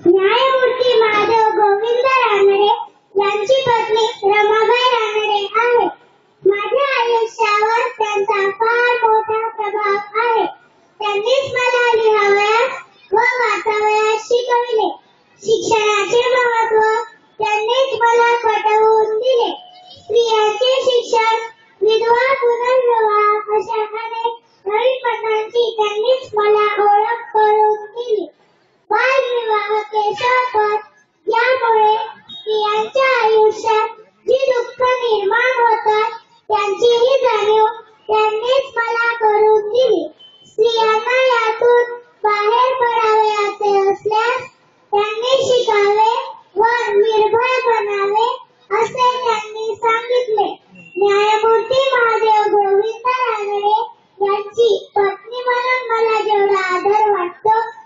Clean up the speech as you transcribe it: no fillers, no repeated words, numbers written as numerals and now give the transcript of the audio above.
न्यायमूर्ती महादेव गोविंद रानडे यांची पत्नी रमाबाई रानडे आहे. माझ्या आयुष्यावर त्यांचा फार मोठा प्रभाव आहे. त्यांनीच मला लिहावयास व वाचावयास शिकविले. शिक्षणाचे महत्त्व त्यांनीच मला पटवून दिले. स्त्रियांचे शिक्षण, विधवा पुनर्विवाह अशा अनेक नवीन पथांची त्यांनीच मला ओळख करून दिली. बालविवाह केशवपथ यामुळे स्त्रियांच्या आयुष्यात जी दुःख निर्माण होतात त्यांचीही जाणीव त्यांनीच मला करून दिली. स्त्रियांना यातून बाहेर पडावयाचे असल्यास त्यांनी शिकावे व निर्भय बनावे असे त्यांनी सांगितले. न्यायमूर्ती महादेव गोविंद रानडे यांची पत्नी म्हणून मला जेवढा आदर वाटतो